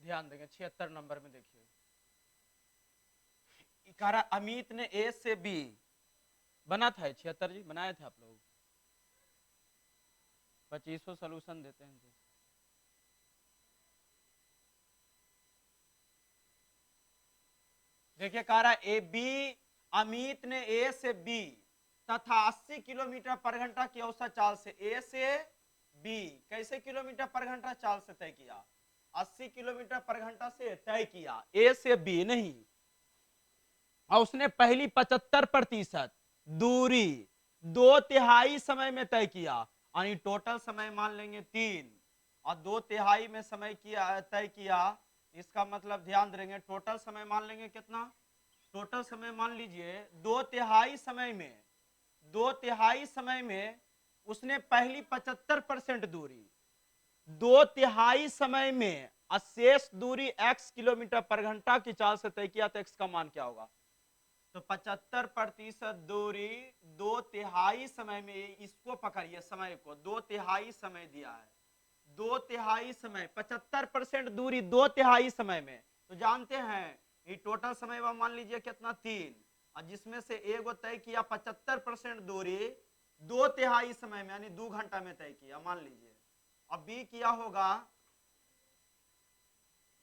ध्यान देंगे 76 नंबर में देखिए, इकारा अमित ने ए से बी बना था 76 जी, बनाए थे आप लोग। 2500 सोल्यूशन देते हैं। देखिए कह रहा है ए बी, अमित ने ए से बी तथा 80 किलोमीटर पर घंटा की औसत चाल से ए से बी कैसे किलोमीटर पर घंटा चाल से तय किया, 80 किलोमीटर पर घंटा से तय किया, ए से बी नहीं, और उसने पहली 75% दूरी 2/3 समय में तय किया, यानी टोटल समय मान लेंगे 3 और 2/3 में समय किया तय किया, इसका मतलब ध्यान देंगे टोटल समय मान लेंगे कितना, टोटल समय मान लीजिए 2/3 समय में, 2/3 समय में उसने पहली 75% दूरी 2/3 समय में अशेष दूरी x किलोमीटर पर घंटा की चाल से तय किया, तो x का मान क्या होगा, तो 75% दूरी 2/3 समय में, इसको पकड़िए समय को, 2/3 समय दिया है, 2/3 समय 75% दूरी 2/3 समय में, तो जानते हैं ये टोटल समय मान लीजिए कितना 3, और जिसमें से एक तय किया 75% दूरी 2/3 समय में यानी 2 घंटा में तय किया मान लीजिए। अब बी किया होगा,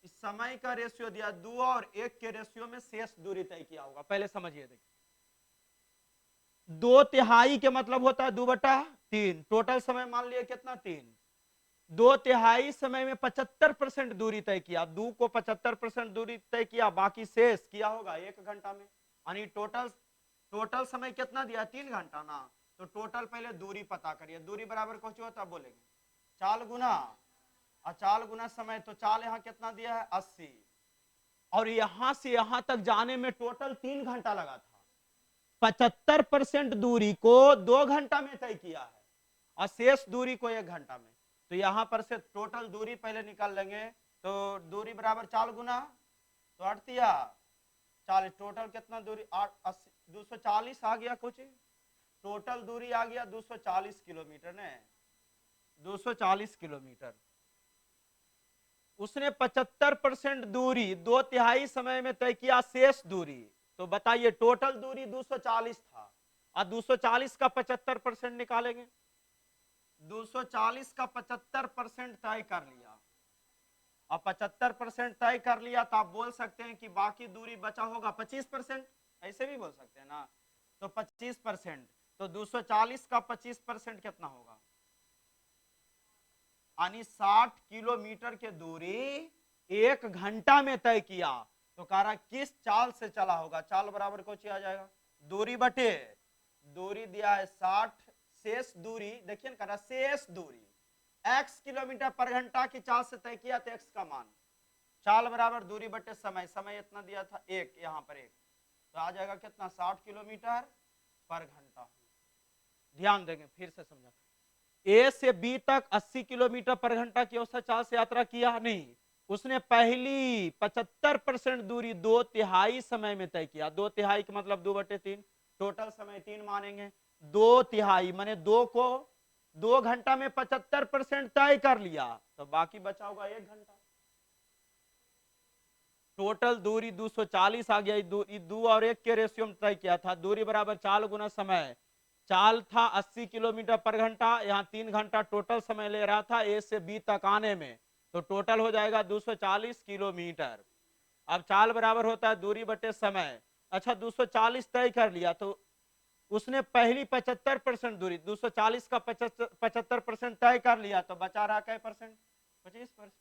इस समय का रेशियो दिया 2 और 1 के रेशियो में शेष दूरी तय किया होगा, पहले समझिए। देखिए 2/3 के मतलब होता है 2/3, टोटल समय मान लिया कितना 3, 2/3 समय में 75% दूरी तय किया, 2 को 75% दूरी तय किया, बाकी शेष किया होगा 1 घंटा में, यानी टोटल समय कितना दिया 3 घंटा ना, तो टोटल पहले दूरी पता करिए, दूरी बराबर कुछ होता बोलेंगे चाल गुना, और चाल गुना समय, तो चाल यहाँ कितना दिया है 80, और यहां से यहां तक जाने में टोटल 3 घंटा लगा था, 75% दूरी को 2 घंटा में तय किया है और शेष दूरी को 1 घंटा में, तो यहां पर से टोटल दूरी पहले निकाल लेंगे, तो दूरी बराबर चाल गुना, तो 8 दिया 40, टोटल कितना दूरी 240 आ गया, कुछ टोटल दूरी आ गया 240 किलोमीटर ने, 240 किलोमीटर। उसने 75% दूरी 2/3 समय में तय किया, शेष दूरी, तो बताइए टोटल दूरी 240 था, और 240 का 75% निकालेंगे, 240 का 75% तय कर लिया, और 75% तय कर लिया, तो आप बोल सकते हैं कि बाकी दूरी बचा होगा 25%, ऐसे भी बोल सकते हैं ना, तो 25%, तो 240 का 25% कितना होगा, यानी 60 किलोमीटर के दूरी 1 घंटा में तय किया, तो कह रहा किस चाल से चला होगा, चाल बराबर कुछ आ जाएगा दूरी बटे, दूरी दिया है 60, शेष दूरी देखिए कह रहा शेष दूरी x किलोमीटर पर घंटा की चाल से तय किया, तो x का मान, चाल बराबर दूरी बटे समय, समय इतना दिया था 1, यहां पर 1, तो आ जाएगा कितना 60 किलोमीटर पर घंटा। ध्यान देंगे फिर से समझा, ए से बी तक 80 किलोमीटर पर घंटा की औसत चाल से यात्रा किया नहीं, उसने पहली 75% दूरी 2/3 समय में तय किया, 2/3 का मतलब 2/3, टोटल समय 3 मानेंगे, 2/3 माने 2 को 2 घंटा में 75% तय कर लिया, तो बाकी बचा होगा 1 घंटा, टोटल दूरी 240 आ गया, 2 और 1 के रेशियो में तय किया था, दूरी बराबर चाल गुना समय, चाल था 80 किलोमीटर पर घंटा, यहाँ 3 घंटा टोटल समय ले रहा था ए से बी तक आने में, तो टोटल हो जाएगा 240 किलोमीटर। अब चाल बराबर होता है दूरी बटे समय, अच्छा 240 तय कर लिया, तो उसने पहली 75% दूरी 240 का 75% तय कर लिया, तो बचा रहा कै परसेंट 25%,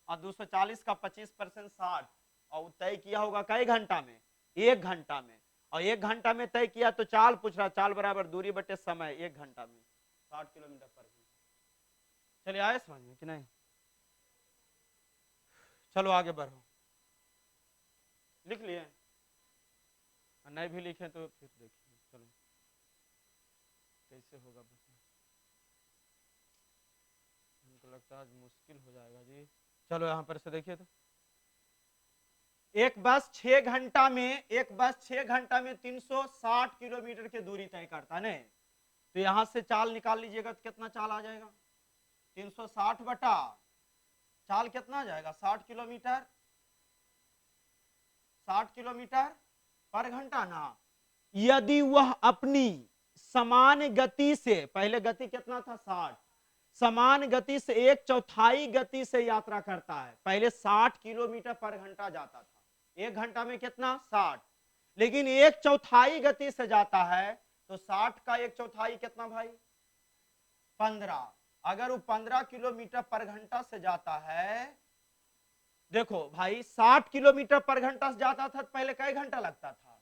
और 240 का 25% 60, और तय किया होगा कई घंटा में 1 घंटा में, और 1 घंटा में तय किया, तो चाल पूछ रहा, चाल बराबर दूरी बटे समय 1 घंटा में 60 किलोमीटर पर घंटा। चलिए आए समझ में कि नहीं, चलो आगे बढ़ो, लिख लिए, नहीं भी लिखे तो फिर देखिए चलो कैसे होगा, हमको लगता है आज मुश्किल हो जाएगा जी। चलो यहां पर से देखिए, तो एक बस 6 घंटा में 360 किलोमीटर की दूरी तय करता है, तो यहां से चाल निकाल लीजिएगा, तो कितना चाल आ जाएगा 360 बटा चाल कितना आ जाएगा 60 किलोमीटर, 60 किलोमीटर पर घंटा ना। यदि वह अपनी समान गति से, पहले गति कितना था 60, समान गति से 1/4 गति से यात्रा करता है, पहले 60 किलोमीटर पर घंटा जाता था, 1 घंटा में कितना 60, लेकिन 1/4 गति से जाता है, तो 60 का 1/4 कितना भाई 15। अगर वो 15 किलोमीटर पर घंटा से जाता है, देखो भाई 60 किलोमीटर पर घंटा से जाता था तो पहले कई घंटा लगता था,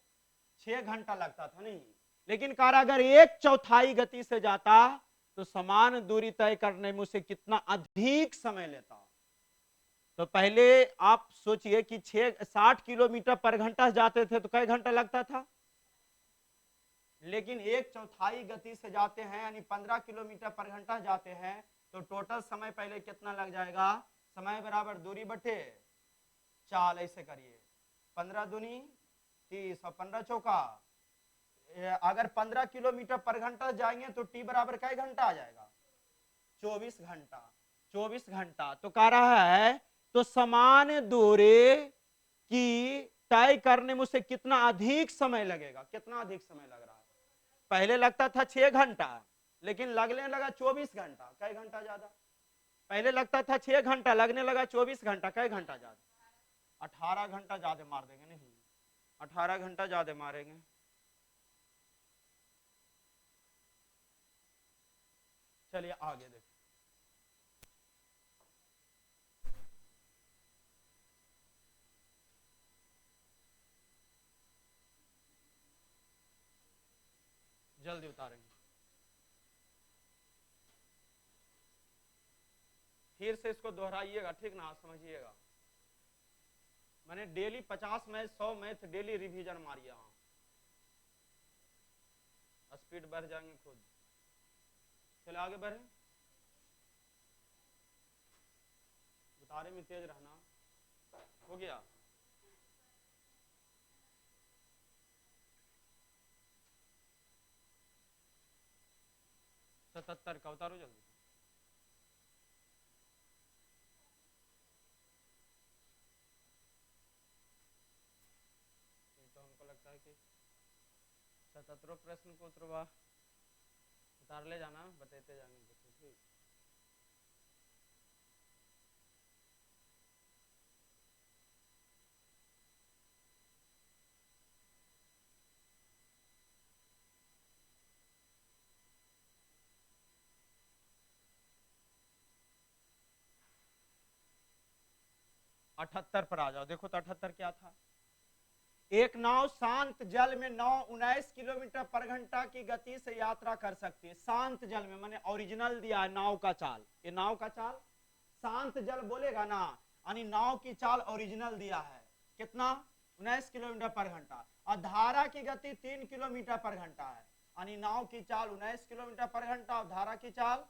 6 घंटा लगता था नहीं, लेकिन कार अगर 1/4 गति से जाता तो समान दूरी तय करने में उसे कितना अधिक समय लेता। तो पहले आप सोचिए कि 60 किलोमीटर पर घंटा जाते थे तो कई घंटा लगता था, लेकिन 1/4 गति से जाते हैं यानी 15 किलोमीटर पर घंटा जाते हैं, तो टोटल समय पहले कितना लग जाएगा, समय बराबर दूरी बटे चाल, ऐसे करिए 15 दूनी 30 और 15 चौका, अगर 15 किलोमीटर पर घंटा जाएंगे तो टी बराबर कई घंटा आ जाएगा 24 घंटा, 24 घंटा। तो कह रहा है तो समान दूरी की तय करने में उसे कितना अधिक समय लगेगा, कितना अधिक समय लग रहा है, पहले लगता था 6 घंटा लेकिन लगने लगा 24 घंटा, कई घंटा ज्यादा, पहले लगता था 6 घंटा लगने लगा 24 घंटा, कई घंटा ज्यादा, 18 घंटा ज्यादा मार देंगे, नहीं 18 घंटा ज्यादा मारेंगे। चलिए आगे देखिए, जल्दी उतारेंगे, फिर से इसको दोहराइएगा, ठीक ना, समझिएगा। मैंने daily 50 math 100 math daily revision Maria, speed बढ़ जाएंगे खुद। चले आगे बढ़े, उतारे में तेज रहना, हो गया। सतहत्तर का उतारो जल्दी, तो हमको लगता है कि 77 प्रश्न को उतरवा उतार ले जाना, बताते जाएंगे तो ठीक। अठहत्तर पर आ जाओ, देखो तो 78 क्या था, एक नाव शांत जल में 19 किलोमीटर पर घंटा की गति से यात्रा कर सकती है, शांत जल में, मैंने ओरिजिनल दिया है नाव का चाल, ये नाव का चाल, शांत जल बोलेगा ना, यानी नाव की चाल ओरिजिनल दिया है, कितना 19 किलोमीटर पर घंटा, और धारा की गति 3 किलोमीटर पर घंटा है, यानी नाव की चाल 19 किलोमीटर पर घंटा और धारा की चाल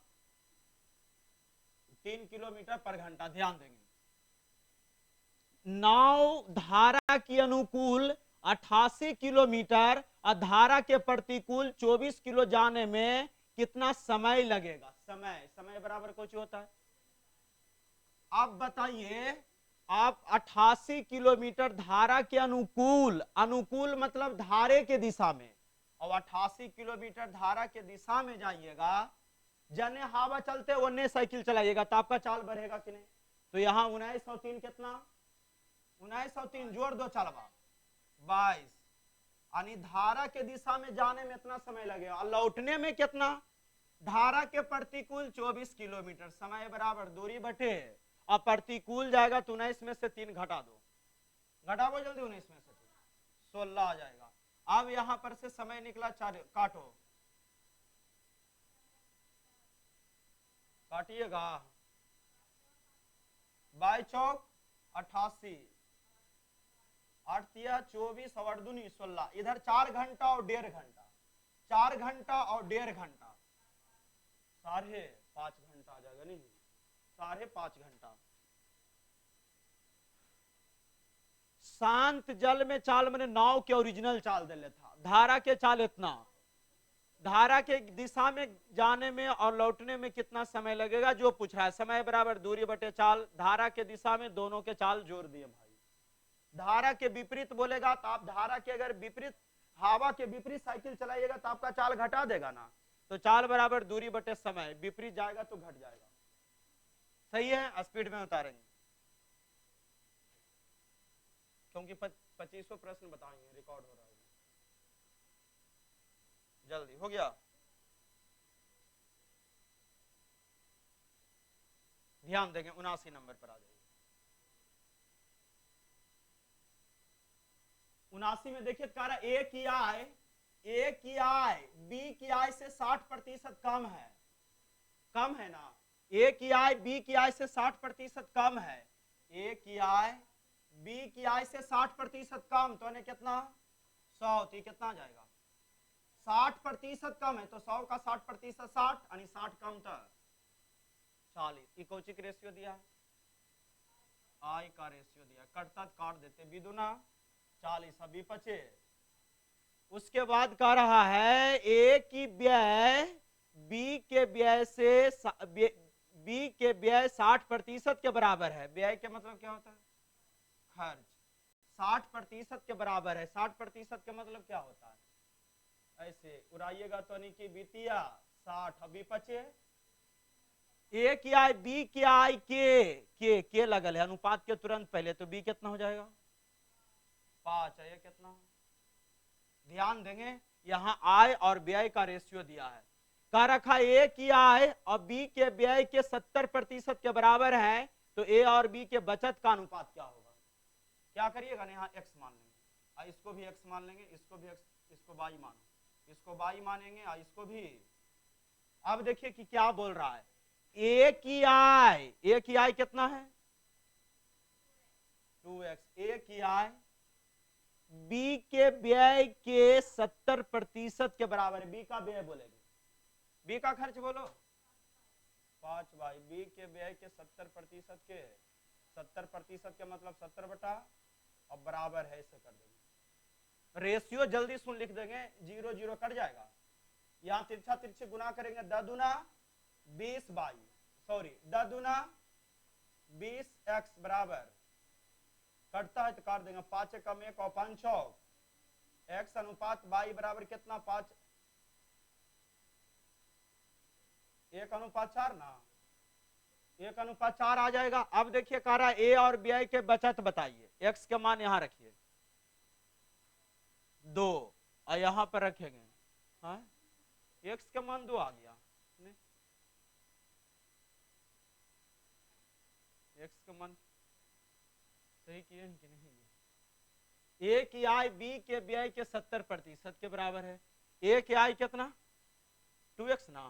3 किलोमीटर पर घंटा। ध्यान देंगे, नाव धारा के अनुकूल 88 किलोमीटर और धारा के प्रतिकूल 24 किलो जाने में कितना समय लगेगा, समय, समय बराबर कुछ होता है। आप बताइए, आप 88 किलोमीटर धारा के अनुकूल, अनुकूल मतलब धारे के दिशा में, और 88 किलोमीटर धारा के दिशा में जाइएगा, जने हवा चलते वने साइकिल चलाइएगा तो आपका चाल बढ़ेगा कि नहीं, तो यहाँ 19 और 3 कितना, 19 और 3 जोड़ दो चलवा 22, यानी धारा के दिशा में जाने में इतना समय लगेगा और लौटने में कितना, धारा के प्रतिकूल 24 किलोमीटर, समय बराबर दूरी बटे, और प्रतिकूल जाएगा तो 19 में से 3 घटा दो, घटाओ जल्दी, 19 में से 16 आ जाएगा। अब यहां पर से समय निकला 4, काटो, काटिएगा, 22 चौक 88, 8 तिया 24 और 2 16, इधर 4 घंटा और 1.5 घंटा, 4 घंटा और 1.5 घंटा, 5.5 घंटा आ जाएगा, नहीं 5.5 घंटा। शांत जल में चाल मैंने नाव के ओरिजिनल चाल दे था, धारा के चाल इतना, धारा के दिशा में जाने में और लौटने में कितना समय लगेगा, जो पूछ रहा है। समय बराबर दूरी बटे चाल, धारा के दिशा में दोनों के चाल जोड़ दिए भाई। धारा के विपरीत बोलेगा तो आप धारा के अगर विपरीत, हवा के विपरीत साइकिल चलाइएगा तो आपका चाल घटा देगा ना। तो चाल बराबर दूरी बटे समय, विपरीत जाएगा तो घट जाएगा। सही है, स्पीड में उतारेंगे क्योंकि 2500 प्रश्न बताएंगे, रिकॉर्ड हो रहा है। जल्दी हो गया, ध्यान देंगे। 79 नंबर पर आ जाइए। 79 में देखिए कह रहा ए की आय बी की आय से 60% कम है। कम है ना, ए की आय बी की आय से 60% कम है। ए की आय बी की आय से 60% कम, तो इन्हें कितना 100, तो कितना आ जाएगा 60% कम है, तो 100 का 60% 60, यानी 60 कम था 40। इकोचिक रेशियो दिया है, आई का रेशियो दिया, कटता काट देते, विदुना 40 अभी बचे। उसके बाद कह रहा है ए की व्यय बी के व्यय से बी के व्यय 60% के बराबर है। व्यय के मतलब क्या होता है, खर्च। 60% के बराबर है, 60% के मतलब क्या होता है, ऐसे उड़ाइएगा तो नहीं कि बीतिया 60 अभी बचे। ए की आय बी की आय के लगल है अनुपात के तुरंत पहले, तो बी कितना हो जाएगा 5 है, ये कितना। ध्यान देंगे यहां आय और व्यय का रेशियो दिया है, कह रखा ए की आय और बी के व्यय के 70% के बराबर है, तो ए और बी के बचत का अनुपात क्या होगा। क्या करिएगा ना, यहाँ एक्स मान लेंगे, इसको भी एक्स मान लेंगे, इसको भी एक्स, इसको वाई मानो, इसको वाई मानेंगे और इसको भी। अब देखिए कि क्या बोल रहा है, ए की आय कितना है 2x, ए की आय बी के व्यय के 70% के बराबर है। बी का व्यय बोलेंगे, बी का खर्च बोलो 5 बाई बी के व्यय के 70% के 70% के मतलब 70 बटा और बराबर है, इसे कर देंगे। रेशियो जल्दी सुन लिख देंगे, 0 0 कट जाएगा, यहां तिरछा तिरछे गुना करेंगे, 10 दूना 20 बाई, सॉरी 10 दूना 20x बराबर, कटता है तो काट देंगे, 5 कम 1 और 5 6, x अनुपात बाई बराबर कितना 5 1 अनुपात 4 ना, 1 अनुपात 4 आ जाएगा। अब देखिए कह रहा है ए और बी के बचत बताइए, x के मान यहां रखिए 2 और यहां पर रखेंगे, हाँ x के मान 2 आ गया, x का मान सही किए कि नहीं। ए की आय बी के व्यय के 70% के बराबर है, ए की आय कितना 2x ना,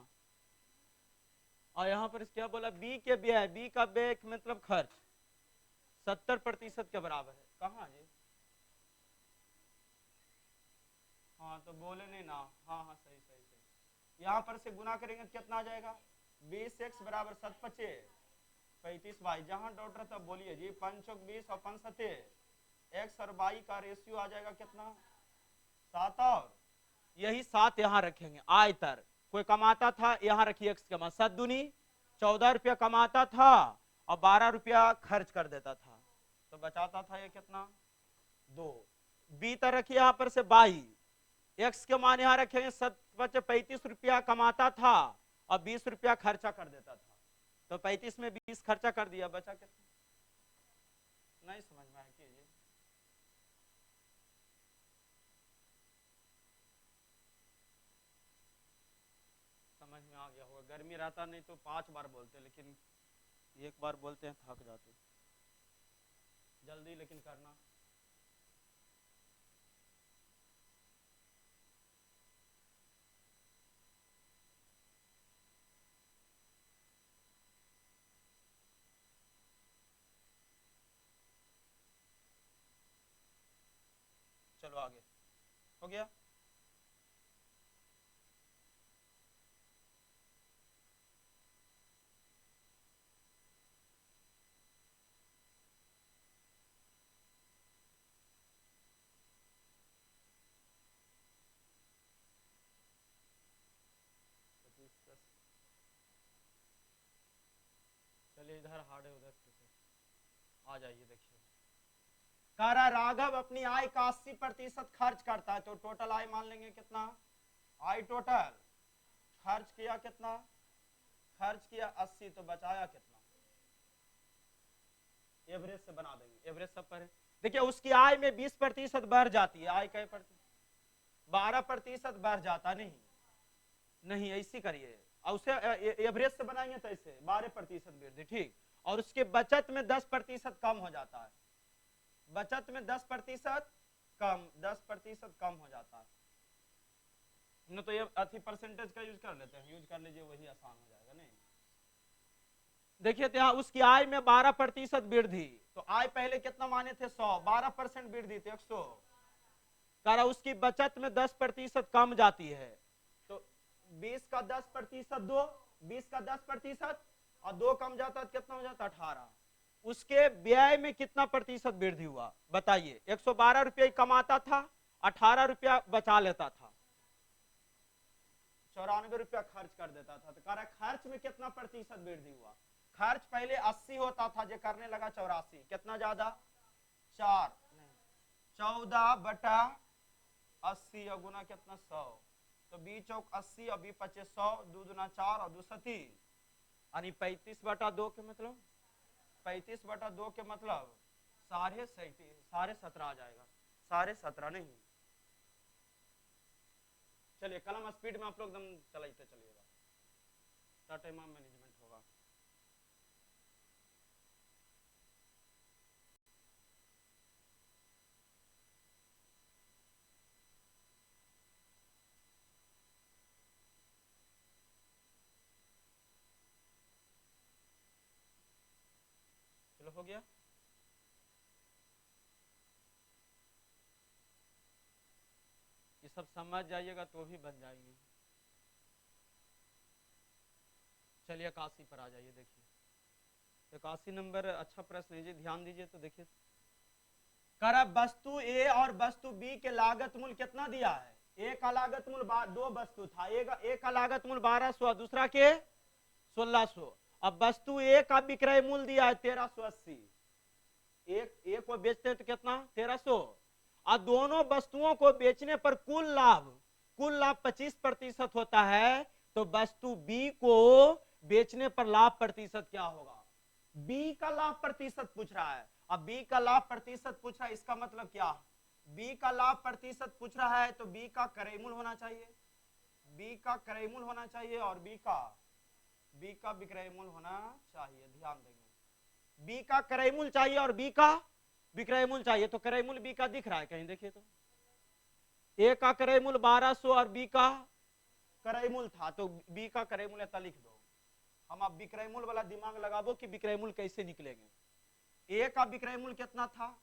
और यहां पर क्या बोला बी के व्यय, बी का व्यय मतलब खर्च 70% के बराबर है। कहाँ जी, हाँ तो बोले नहीं ना, हाँ हाँ सही सही सही, यहाँ पर से गुना करेंगे कितना आ जाएगा 20x बराबर 7 5 35 बाई, जहां डॉट रहा था बोलिए जी, 5 चौक 20 और 5 7 एक्स और बाई का रेशियो आ जाएगा कितना 7, और यही 7 यहाँ रखेंगे। आयतर कोई कमाता था, यहाँ रखिए एक्स के मान 7 दूनी 14 रुपया कमाता था और 12 रुपया खर्च कर देता था, तो बचाता था ये कितना 2। बी तर रखिए यहाँ पर से 22, एक्स के मान यहाँ रखेंगे 7 5 35 रुपया कमाता था और 20 रुपया खर्चा कर देता था, तो 35 में 20 खर्चा कर दिया, बचा कितना, नहीं समझ में आया कीजिए। समझ में आ गया होगा, गर्मी रहता नहीं तो 5 बार बोलते, लेकिन एक बार बोलते हैं थक जाते, जल्दी लेकिन करना। चलो आगे हो गया। चलिए इधर हार्ड है उधर आ जाइए। देखिए कह रहा राघव अपनी आय का 80% खर्च करता है, तो टोटल आय मान लेंगे कितना, आय टोटल खर्च किया कितना, खर्च किया 80, तो बचाया कितना, एवरेज से बना देंगे, एवरेज सब पर। देखिए उसकी आय में 20% बढ़ जाती है, आय कै प्रतिशत, 12% बढ़ जाता, नहीं नहीं ऐसी करिए, और उसे एवरेज से बनाएंगे तो ऐसे 12% वृद्धि, ठीक। और उसके बचत में 10% कम हो जाता है, बचत में 10% कम, 10% कम हो जाता है न, तो ये अति परसेंटेज का यूज कर लेते हैं, यूज कर लीजिए, वही आसान हो जाएगा। नहीं देखिए तो यहाँ उसकी आय में 12% वृद्धि, तो आय पहले कितना माने थे 100, 12% वृद्धि तो 100, कारण उसकी बचत में 10% कम जाती है, तो 20 का 10% 2, 20 का 10% और 2 कम जाता है कितना हो जाता 18। उसके व्यय में कितना प्रतिशत वृद्धि हुआ बताइए, 112 रुपये कमाता था, 18 रुपया बचा लेता था, 94 रुपया खर्च कर देता था, तो कह रहा खर्च में कितना प्रतिशत वृद्धि हुआ, खर्च पहले 80 होता था, जो करने लगा 84, कितना ज्यादा 4, 14/80 और गुना कितना 100, तो 20 चौक 80 और 20 पचे 100, 2 दूना 4 और 2 30, यानी 35/2 के मतलब 35/2 के मतलब 17.5 आ जाएगा, 17.5 नहीं। चलिए कलम स्पीड में आप लोग एकदम चलाते चलिएगा, टाइम मैनेजमेंट होगा। चलो हो गया, ये सब समझ जाइएगा तो भी बन जाएंगे। चलिए 81 पर आ जाइए। देखिए 81 नंबर अच्छा प्रश्न लीजिए, ध्यान दीजिए। तो देखिए कर वस्तु ए और वस्तु बी के लागत मूल्य कितना दिया है, ए का लागत मूल्य 2 वस्तु था, ए का लागत मूल्य 1200, दूसरा के 1600। अब वस्तु ए का विक्रय मूल्य दिया है 1380, एक को बेचते हैं तो कितना 1300, और दोनों वस्तुओं को बेचने पर कुल लाभ 25% होता है, तो वस्तु बी को बेचने पर लाभ प्रतिशत क्या होगा, बी का लाभ प्रतिशत पूछ रहा है। अब बी का लाभ प्रतिशत पूछ रहा है, इसका मतलब क्या, बी का लाभ प्रतिशत पूछ रहा है तो बी का क्रय मूल्य होना चाहिए, बी का क्रय मूल्य होना चाहिए, और बी का विक्रय मूल्य होना चाहिए। ध्यान देंगे, बी का क्रय मूल्य चाहिए और बी का विक्रय मूल्य चाहिए, तो क्रय मूल्य बी का दिख रहा है कहीं, देखिए तो ए का क्रय मूल्य 1200 और बी का क्रय मूल्य था, तो बी का क्रय मूल्य लिख दो। हम अब विक्रय मूल्य वाला दिमाग लगाबो कि विक्रय मूल्य कैसे निकलेंगे। ए का विक्रय मूल्य कितना था,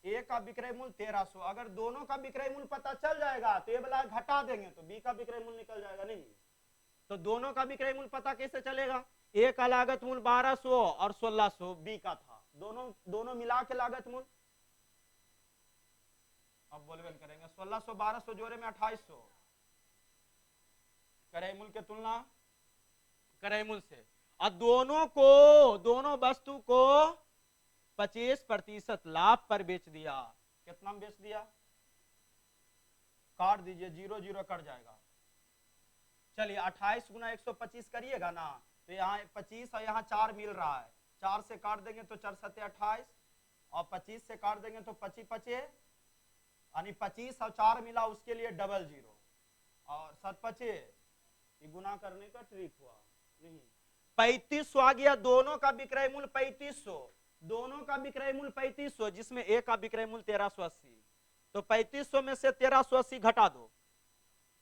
ए का विक्रय मूल्य 1300, अगर दोनों का विक्रय मूल्य पता चल जाएगा तो ये वाला घटा देंगे तो बी का विक्रय मूल्य निकल जाएगा। नहीं तो दोनों का विक्रय मूल्य पता कैसे चलेगा, ए का लागत मूल्य 1200 और 1600 बी का था, दोनों मिला के लागत मूल्य, अब बोलबेल करेंगे 1600 1200 जोड़े में 2800, क्रय मूल्य के तुलना क्रय मूल्य से, और दोनों वस्तु को 25% लाभ पर बेच दिया। कितना में बेच दिया, काट दीजिए, 0 0 कट जाएगा। चलिए 28 गुना 125 करिएगा ना, तो यहाँ 25 और यहाँ 4 मिल रहा है, 4 से काट देंगे तो 4 7 28, और 25 से काट देंगे तो 25 25, यानी 25 और 4 मिला, उसके लिए डबल 0, और 7 25 गुना करने का ट्रिक हुआ नहीं, 3500 आ गया। दोनों का विक्रय मूल्य 3500, दोनों का विक्रय मूल्य 3500, जिसमें ए का विक्रय मूल्य 1380, तो 3500 में से 1380 घटा दो,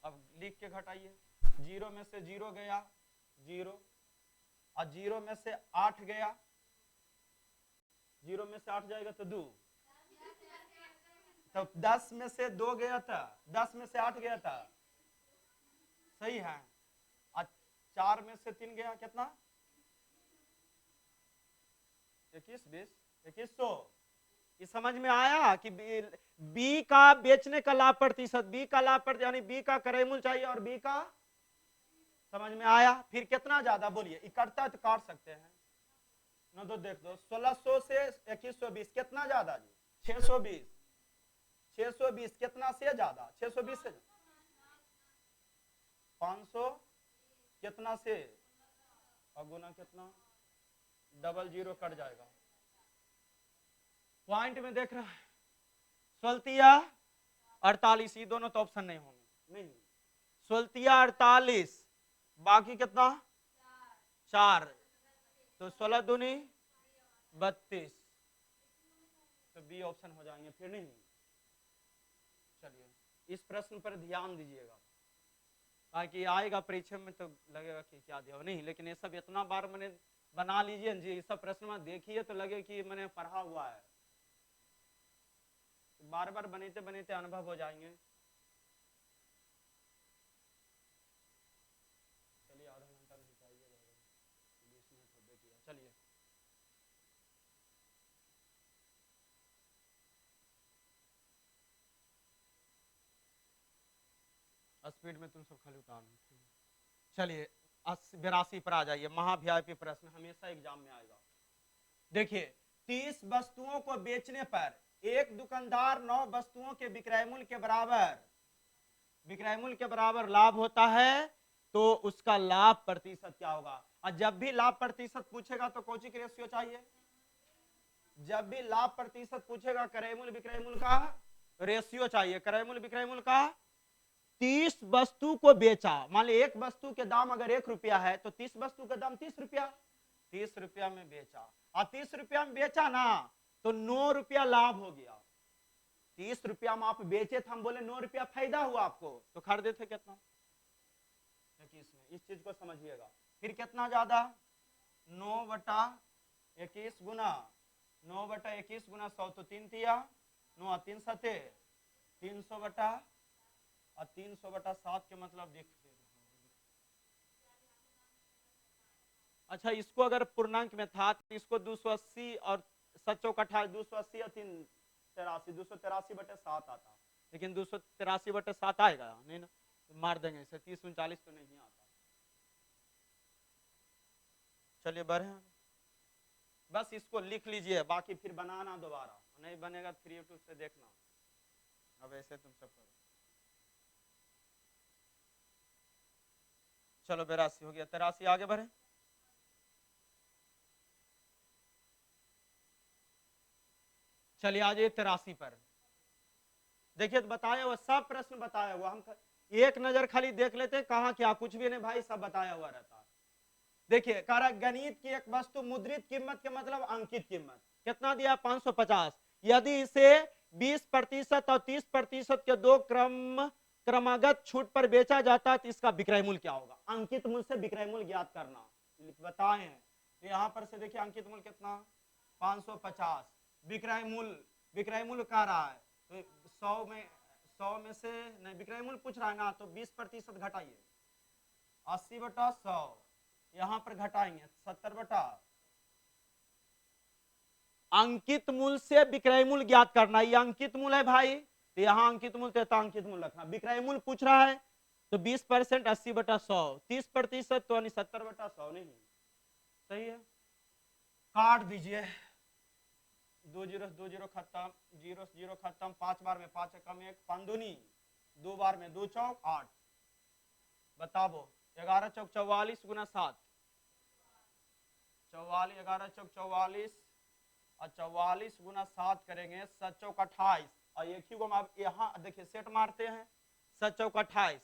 अब लिख के घटाइए, 0 में से 0 गया 0, और 0 में से 8 गया, 0 में से 8 जाएगा तो 2, तो 10 में से 2 गया था, 10 में से 8 गया था, सही है, और 4 में से 3 गया, कितना 2100। ये समझ में आया कि बी का बेचने का लाभ प्रतिशत, बी का लाभ प्रतिशत यानी बी का क्रय मूल्य चाहिए और बी का समझ में आया? फिर कितना ज्यादा बोलिए, इकट्ठा है तो काट सकते हैं। न तो देख दो 1600 से 2120 कितना ज्यादा जी? 620। 620 कितना से ज्यादा? 620 से 500 कितना से और गुना कितना? डबल जीरो कट जाएगा। पॉइंट में देख रहा है 16 48, ये दोनों तो ऑप्शन नहीं होंगे, नहीं 16 48 बाकी कितना? 4 तो 16 दूनी 32, तो बी ऑप्शन हो जाएंगे फिर नहीं। चलिए इस प्रश्न पर ध्यान दीजिएगा, ताकि आएगा परीक्षा में तो लगेगा कि क्या दिया नहीं, लेकिन ये सब इतना बार मैंने बना लीजिए जी, ये सब प्रश्न में देखिए तो लगे कि मैंने पढ़ा हुआ है, बार बार बनते बनते अनुभव हो जाएंगे। चलिए आधा घंटा नहीं चाहिए, 20 मिनट हो गया। चलिए स्पीड में तुम सब खाली उतारना। चलिए 82 पर आ जाइए। महावीआईपी प्रश्न हमेशा एग्जाम में आएगा। देखिए 30 वस्तुओं को बेचने पर एक दुकानदार 9 वस्तुओं के विक्रय मूल्य के बराबर लाभ होता है, तो उसका लाभ प्रतिशत क्या होगा? और जब भी लाभ प्रतिशत पूछेगा तो कौन सी की रेशियो चाहिए? जब भी लाभ प्रतिशत पूछेगा क्रय मूल्य विक्रय मूल्य का रेशियो चाहिए। क्रय मूल्य विक्रय मूल्य का 30 वस्तु को बेचा, मान ली एक वस्तु के दाम अगर 1 रुपया है तो 30 वस्तु का दाम 30 रुपया, 30 रुपया में बेचा, और 30 रुपया में बेचा ना तो 9 रुपया लाभ हो गया। 30 रुपया में आप बेचे थे, हम बोले 9 रुपया फायदा हुआ आपको, तो खरीदे थे कितना? 21 में। इस चीज को समझिएगा। फिर कितना ज्यादा? 9/21 गुना 9/21 गुना 100 तो 3 तिया 9 3 सते 300 और 300/7 के मतलब देख। अच्छा इसको अगर पूर्णांक में था तो इसको 280 और 7 चौक 28 280 और 3 83 283/7 आता, लेकिन 283/7 आएगा नहीं ना, तो मार देंगे इसे 30 39 तो नहीं आता। चलिए बढ़े, बस इसको लिख लीजिए, बाकी फिर बनाना दोबारा, नहीं बनेगा फिर यूट्यूब से देखना। अब ऐसे तुम सब करो। चलो 82 हो गया, 83 आगे बढ़े। चलिए आज 83 पर देखिए, तो बताया हुआ सब प्रश्न बताया हुआ, हम एक नजर खाली देख लेते कहा क्या, कुछ भी नहीं भाई, सब बताया हुआ रहता है। देखिए कह रहा गणित की एक वस्तु मुद्रित कीमत के मतलब अंकित कीमत कितना दिया? 550। यदि इसे 20% और 30% के दो क्रमागत छूट पर बेचा जाता है तो इसका विक्रय मूल्य क्या होगा? अंकित मूल्य से विक्रय मूल्य ज्ञात करना बताएं। तो यहाँ पर से देखिए अंकित मूल्य कितना? 550। विक्रय मूल्य कह रहा है तो 100 में से नहीं, विक्रय मूल्य पूछ रहा है ना, तो 20% घटाइए 80/100, यहां पर घटाएंगे 70/। अंकित मूल्य से विक्रय मूल्य ज्ञात करना, ये अंकित मूल्य है भाई, तो यहाँ अंकित मूल्य तो अंकित मूल्य रखना। विक्रय मूल्य पूछ रहा है तो 20% 80/100, 30% तो 70/100 नहीं, सही है। काट दीजिए, 2 0 2 0 खत्म, 0 0 खत्म, 5 बार में 5 कम 1 5 दूनी 2 बार में 2 चौक 8, बताओ 11 चौक 44 गुना 7 44, 11 चौक 44 और 44 गुना 7 करेंगे 7 चौक 28, और एक ही गो में आप यहाँ देखिए सेट मारते हैं 7 चौक 28,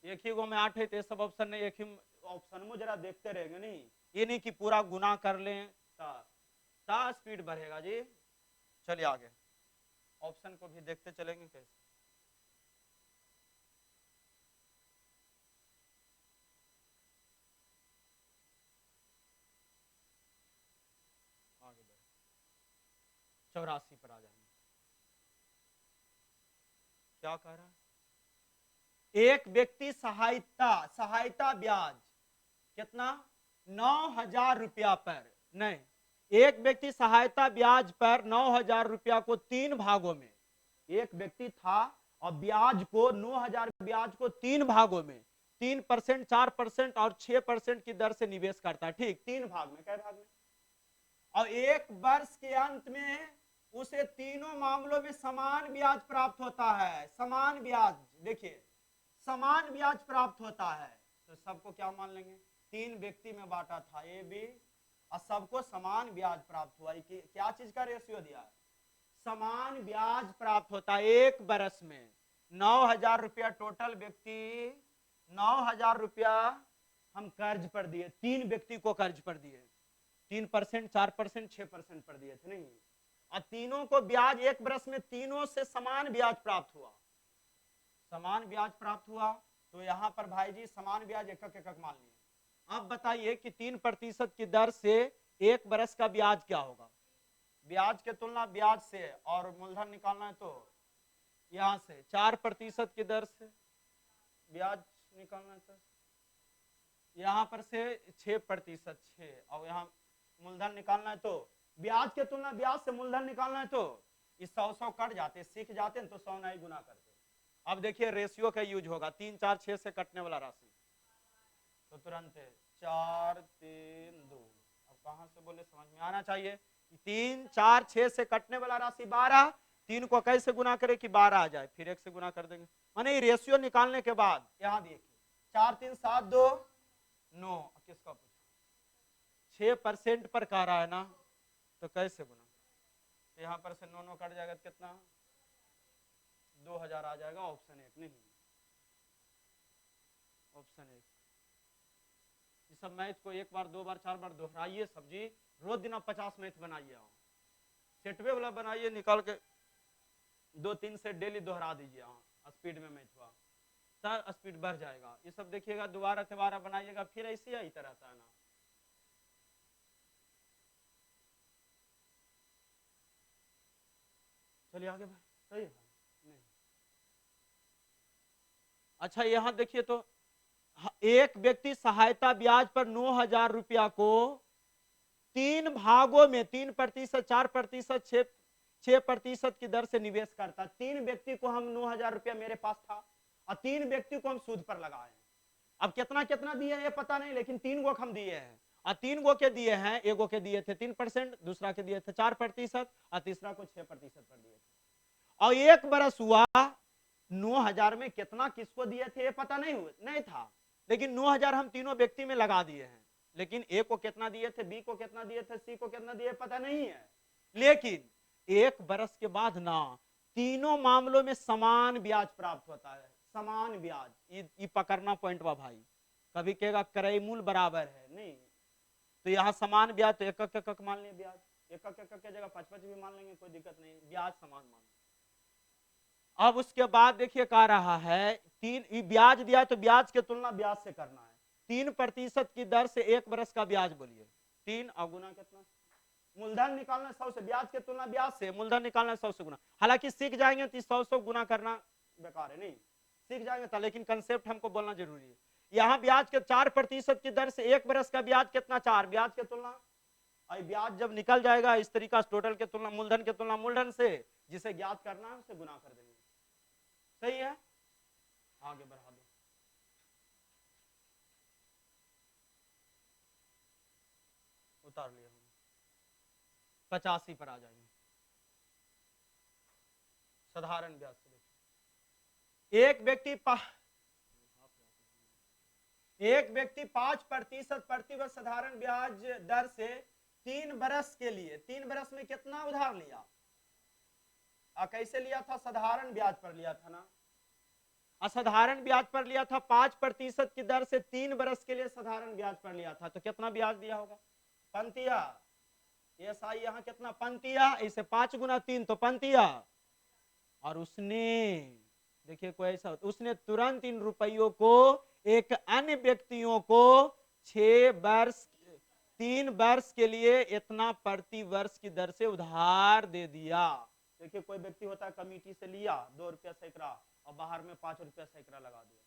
एक ही गो में 8 है तो ये सब ऑप्शन नहीं, एक ही ऑप्शन में जरा देखते रहेंगे, नहीं ये नहीं कि पूरा गुना कर लें ता स्पीड बढ़ेगा जी। चलिए आगे ऑप्शन को भी देखते चलेंगे कैसे। आगे बढ़े 84 पर आ जाएंगे। क्या कह रहा है? एक व्यक्ति सहायता ब्याज कितना? 9,000 रुपया पर, नहीं, एक व्यक्ति सहायता ब्याज पर 9,000 रुपया को 3 भागों में, एक व्यक्ति था और ब्याज को 9,000 ब्याज को 3 भागों में 3%, 4% और 6% की दर से निवेश करता है। ठीक, 3 भाग में, कई भाग में, और 1 वर्ष के अंत में उसे तीनों मामलों में समान ब्याज प्राप्त होता है। समान ब्याज, देखिए समान ब्याज प्राप्त होता है। तो सबको क्या मान लेंगे, 3 व्यक्ति में बांटा था ए बी और सबको समान ब्याज प्राप्त हुआ। क्या चीज का रेशियो दिया है, समान ब्याज प्राप्त होता है। 1 बरस में 9,000 रुपया टोटल व्यक्ति, 9,000 रुपया हम कर्ज पर दिए, 3 व्यक्ति को कर्ज पर दिए, 3%, 4%, 6% पर दिए थे नहीं, और तीनों को ब्याज 1 बरस में तीनों से समान ब्याज प्राप्त हुआ। समान ब्याज प्राप्त हुआ तो यहां पर भाई जी समान ब्याज एक एक मान लिए। अब बताइए कि 3% की दर से 1 बरस का ब्याज क्या होगा, ब्याज के तुलना ब्याज से, और मूलधन निकालना है तो यहां से 4% की दर से ब्याज निकालना है तो यहां पर से 6%, 6, और यहां मूलधन निकालना है तो ब्याज के तुलना ब्याज से मूलधन निकालना है तो इस 100 कट जाते, सीख जाते हैं तो 100 नहीं गुना करते। अब देखिए रेशियो का यूज होगा, 3, 4, 6 से कटने वाला राशि तो तुरंत 4, 3, 2। अब कहां से बोले, समझ में आना चाहिए। 3, 4, 6 से कटने वाला राशि 12, 3 को कैसे गुना करें कि 12 आ जाए, फिर 1 से गुना कर देंगे। माने रेशियो निकालने के बाद यहां देखिए 4, 3, 7, 2, 9, किसका पूछा, 6% पर कह रहा है ना, तो कैसे गुना, तो यहां पर से 9, 9 कट जाएगा तो कितना, 2,000 आ जाएगा। ऑप्शन 1 नहीं, ऑप्शन 1। ये सब मैथ को 1 बार 2 बार 4 बार दोहराइए सब्जी, रोज दिन आप 50 मैथ बनाइए, सेटवे वाला बनाइए, निकाल के 2-3 से डेली दोहरा दीजिए, स्पीड में मैथ हुआ तब स्पीड बढ़ जाएगा। ये सब देखिएगा, दोबारा बनाइएगा, फिर ऐसे ही रहता है ना। चलिए आगे भाई, सही है नहीं। अच्छा यहाँ देखिए तो एक व्यक्ति सहायता ब्याज पर 9,000 रुपया को 3 भागों में 3%, 4%, 6% की दर से निवेश करता। 3 व्यक्ति को हम 9,000 रुपया मेरे पास था और 3 व्यक्ति को हम सूद पर लगाए। अब कितना कितना दिए ये पता नहीं, लेकिन 3 गो हम दिए हैं, और 3 गो के दिए हैं, एक गो के दिए थे 3%, दूसरा के दिए थे 4% और तीसरा को 6% पर दिए थे। और 1 बरस हुआ, 9,000 में कितना किसको दिए थे ये पता नहीं था, लेकिन 9,000 हम तीनों व्यक्ति में लगा दिए हैं। लेकिन ए को कितना दिए थे, बी को कितना दिए थे, सी को कितना दिए पता नहीं है। लेकिन 1 बरस के बाद ना तीनों मामलों में समान ब्याज प्राप्त होता है। समान ब्याज, ये पकड़ना पॉइंट बा भाई। कभी कहेगा क्रय मूल्य बराबर है नहीं, तो यहाँ समान ब्याज तो एक मान लिया, ब्याज एक के जगह 5-5 भी मान लेंगे, कोई दिक्कत नहीं, ब्याज समान मान। अब उसके बाद देखिए कह रहा है 3 ब्याज दिया तो ब्याज के तुलना ब्याज से करना है। 3% की दर से 1 बरस का ब्याज, बोलिए 3 और गुना कितना, मूलधन निकालना 100 से, ब्याज के तुलना ब्याज से, मूलधन निकालना 100 से गुना। हालांकि सीख जाएंगे तो 100 गुना करना बेकार है, नहीं सीख जाएंगे तो, लेकिन कंसेप्ट हमको बोलना जरूरी है। यहाँ ब्याज के 4% की दर से 1 बरस का ब्याज कितना, 4, ब्याज के तुलना, और ब्याज जब निकल जाएगा इस तरीका से टोटल के तुलना मूलधन के तुलना मूलधन से, जिसे ज्ञात करना है उसे गुना कर देंगे। सही है, आगे बढ़ा दो। उतार लिया हमने, 85 पर आ जाएंगे। साधारण ब्याज से देखिए, एक व्यक्ति 5% प्रतिवर्ष साधारण ब्याज दर से 3 बरस के लिए, 3 बरस में कितना उधार लिया, कैसे लिया था, साधारण ब्याज पर लिया था ना, असाधारण ब्याज पर लिया था। 5% की दर से 3 बरस के लिए साधारण ब्याज पर लिया था, तो कितना ब्याज दिया होगा, पंतिया, एसआई यहाँ कितना पंतिया, इसे 5 गुना 3 तो पंतिया, और उसने देखिए कोई ऐसा, उसने तुरंत इन रुपयों को एक अन्य व्यक्तियों को 3 वर्ष के लिए इतना प्रति वर्ष की दर से उधार दे दिया। देखिए कोई व्यक्ति होता है कमिटी से लिया 2 रुपया सैकड़ा और बाहर में 5 रुपया सैकड़ा लगा दिया,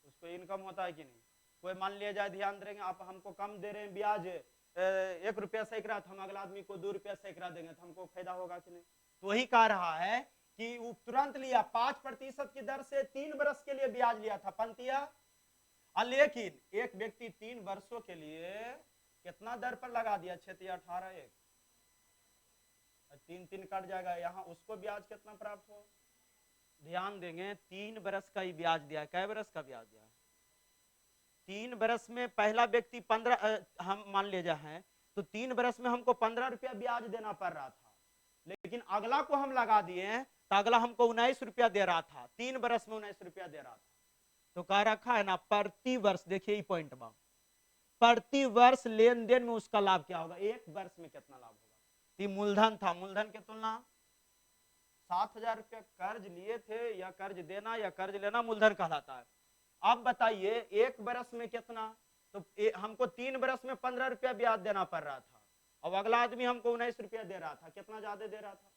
उसको इनकम होता है कि नहीं। कोई मान लिया जाए, ध्यान देंगे आप, हमको कम दे रहे हैं ब्याज 1 रुपया सैकड़ा, तो हम अगला आदमी को 2 रुपया सैकड़ा देंगे तो हमको फायदा होगा कि नहीं। तो वही कह रहा है कि वो तुरंत लिया 5% की दर से 3 बरस के लिए ब्याज लिया था पंतिया, लेकिन एक व्यक्ति 3 वर्षों के लिए कितना दर पर लगा दिया, 6 या 18, एक 3 कट जाएगा, यहाँ उसको ब्याज कितना प्राप्त हो, ध्यान देंगे 3 बरस का ही ब्याज दिया, कै बरस का ब्याज दिया, 3 बरस में पहला व्यक्ति 15, हम मान ले जाए तो 3 बरस में हमको 15 रुपया ब्याज देना पड़ रहा था, लेकिन अगला को हम लगा दिए तो अगला हमको 19 रुपया दे रहा था, 3 बरस में 19 रुपया दे रहा था। तो कह रखा है ना प्रति वर्ष, देखिए ये पॉइंट बा, प्रति वर्ष लेन देन में उसका लाभ क्या होगा, एक वर्ष में कितना लाभ होगा। तो मूलधन था, मूलधन की तुलना 7,000 रुपया कर्ज लिए थे, या कर्ज देना या कर्ज लेना मूलधन कहलाता है। अब बताइए एक बरस में कितना, तो हमको 3 बरस में 15 रुपया ब्याज देना पड़ रहा था, अब अगला आदमी हमको 19 रुपया दे रहा था, कितना ज्यादा दे रहा था,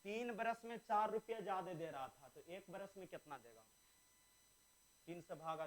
3 बरस में 4 रुपया ज्यादा दे रहा था, तो एक बरस में कितना देगा, 3 से भागा